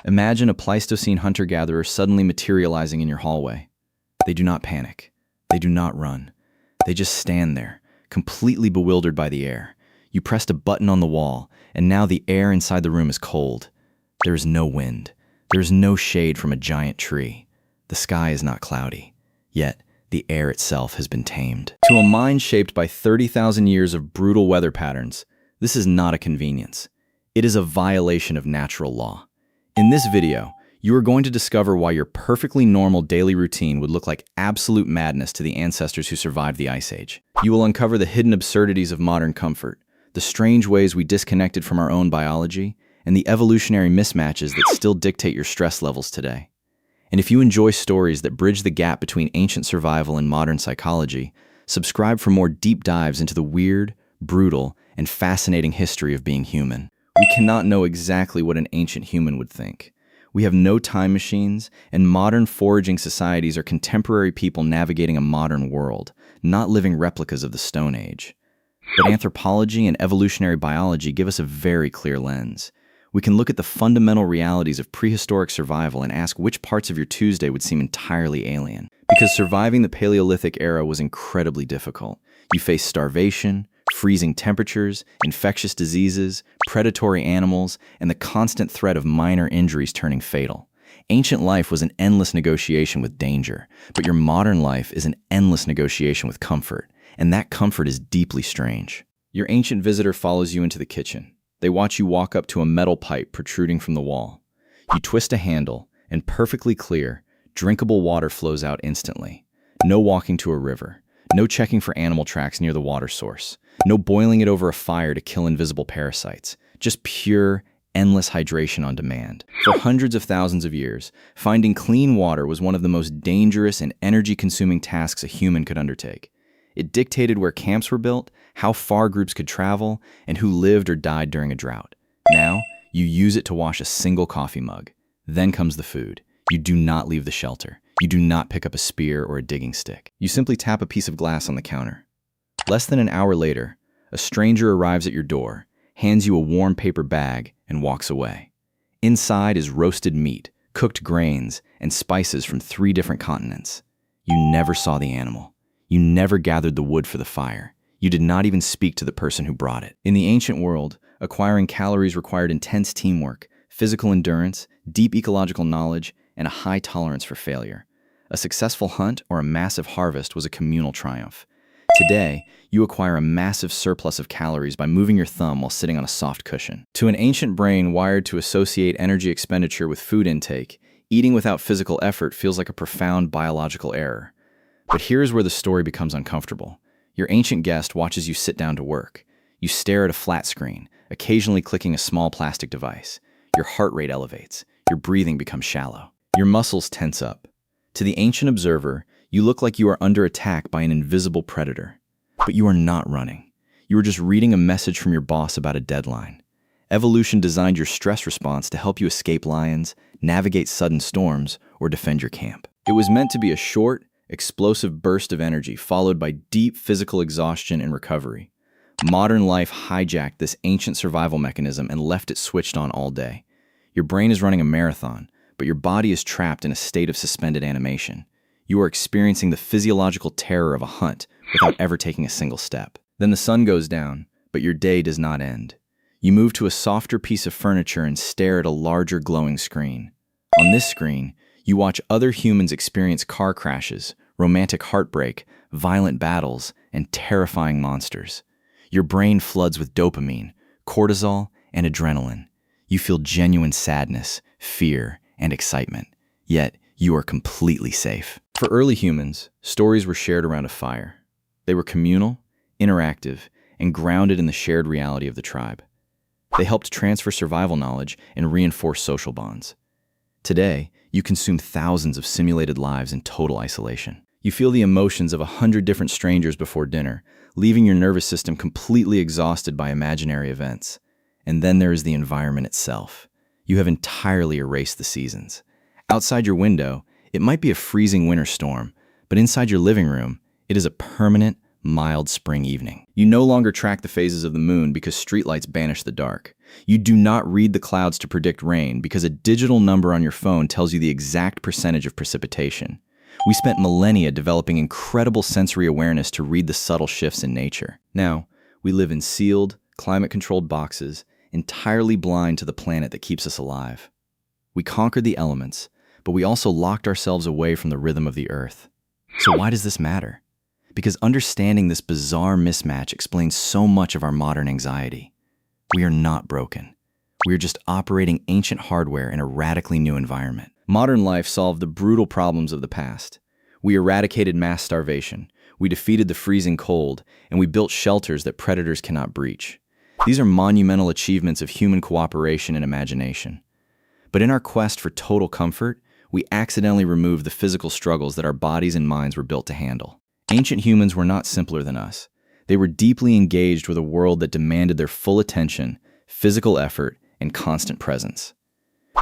Imagine a Pleistocene hunter-gatherer suddenly materializing in your hallway. They do not panic. They do not run. They just stand there, completely bewildered by the air. You pressed a button on the wall, and now the air inside the room is cold. There is no wind. There is no shade from a giant tree. The sky is not cloudy. Yet, the air itself has been tamed. To a mind shaped by 30,000 years of brutal weather patterns, this is not a convenience. It is a violation of natural law. In this video, you are going to discover why your perfectly normal daily routine would look like absolute madness to the ancestors who survived the Ice Age. You will uncover the hidden absurdities of modern comfort, the strange ways we disconnected from our own biology, and the evolutionary mismatches that still dictate your stress levels today. And if you enjoy stories that bridge the gap between ancient survival and modern psychology, subscribe for more deep dives into the weird, brutal, and fascinating history of being human. We cannot know exactly what an ancient human would think. We have no time machines, and modern foraging societies are contemporary people navigating a modern world, not living replicas of the Stone Age. But anthropology and evolutionary biology give us a very clear lens. We can look at the fundamental realities of prehistoric survival and ask which parts of your Tuesday would seem entirely alien. Because surviving the Paleolithic era was incredibly difficult. You faced starvation, freezing temperatures, infectious diseases, predatory animals, and the constant threat of minor injuries turning fatal. Ancient life was an endless negotiation with danger, but your modern life is an endless negotiation with comfort, and that comfort is deeply strange. Your ancient visitor follows you into the kitchen. They watch you walk up to a metal pipe protruding from the wall. You twist a handle, and perfectly clear, drinkable water flows out instantly. No walking to a river. No checking for animal tracks near the water source. No boiling it over a fire to kill invisible parasites. Just pure, endless hydration on demand. For hundreds of thousands of years, finding clean water was one of the most dangerous and energy-consuming tasks a human could undertake. It dictated where camps were built, how far groups could travel, and who lived or died during a drought. Now, you use it to wash a single coffee mug. Then comes the food. You do not leave the shelter. You do not pick up a spear or a digging stick. You simply tap a piece of glass on the counter. Less than an hour later, a stranger arrives at your door, hands you a warm paper bag, and walks away. Inside is roasted meat, cooked grains, and spices from 3 different continents. You never saw the animal. You never gathered the wood for the fire. You did not even speak to the person who brought it. In the ancient world, acquiring calories required intense teamwork, physical endurance, deep ecological knowledge, and a high tolerance for failure. A successful hunt or a massive harvest was a communal triumph. Today, you acquire a massive surplus of calories by moving your thumb while sitting on a soft cushion. To an ancient brain wired to associate energy expenditure with food intake, eating without physical effort feels like a profound biological error. But here's where the story becomes uncomfortable. Your ancient guest watches you sit down to work. You stare at a flat screen, occasionally clicking a small plastic device. Your heart rate elevates. Your breathing becomes shallow. Your muscles tense up. To the ancient observer, you look like you are under attack by an invisible predator. But you are not running. You are just reading a message from your boss about a deadline. Evolution designed your stress response to help you escape lions, navigate sudden storms, or defend your camp. It was meant to be a short, explosive burst of energy followed by deep physical exhaustion and recovery. Modern life hijacked this ancient survival mechanism and left it switched on all day. Your brain is running a marathon, but your body is trapped in a state of suspended animation. You are experiencing the physiological terror of a hunt without ever taking a single step. Then the sun goes down, but your day does not end. You move to a softer piece of furniture and stare at a larger glowing screen. On this screen, you watch other humans experience car crashes, romantic heartbreak, violent battles, and terrifying monsters. Your brain floods with dopamine, cortisol, and adrenaline. You feel genuine sadness, fear, and excitement. Yet, you are completely safe. For early humans, stories were shared around a fire. They were communal, interactive, and grounded in the shared reality of the tribe. They helped transfer survival knowledge and reinforce social bonds. Today, you consume thousands of simulated lives in total isolation. You feel the emotions of 100 different strangers before dinner, leaving your nervous system completely exhausted by imaginary events. And then there is the environment itself. You have entirely erased the seasons. Outside your window, it might be a freezing winter storm, but inside your living room, it is a permanent, mild spring evening. You no longer track the phases of the moon because streetlights banish the dark. You do not read the clouds to predict rain because a digital number on your phone tells you the exact percentage of precipitation. We spent millennia developing incredible sensory awareness to read the subtle shifts in nature. Now, we live in sealed, climate-controlled boxes, entirely blind to the planet that keeps us alive. We conquered the elements, but we also locked ourselves away from the rhythm of the earth. So why does this matter? Because understanding this bizarre mismatch explains so much of our modern anxiety. We are not broken. We are just operating ancient hardware in a radically new environment. Modern life solved the brutal problems of the past. We eradicated mass starvation, we defeated the freezing cold, and we built shelters that predators cannot breach. These are monumental achievements of human cooperation and imagination. But in our quest for total comfort, we accidentally removed the physical struggles that our bodies and minds were built to handle. Ancient humans were not simpler than us. They were deeply engaged with a world that demanded their full attention, physical effort, and constant presence.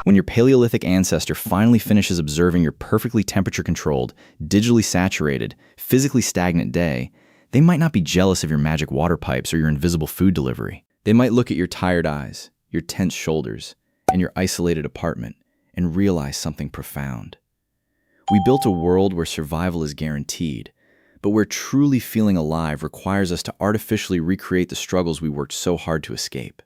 When your Paleolithic ancestor finally finishes observing your perfectly temperature-controlled, digitally saturated, physically stagnant day, they might not be jealous of your magic water pipes or your invisible food delivery. They might look at your tired eyes, your tense shoulders, and your isolated apartment and realize something profound. We built a world where survival is guaranteed, but where truly feeling alive requires us to artificially recreate the struggles we worked so hard to escape.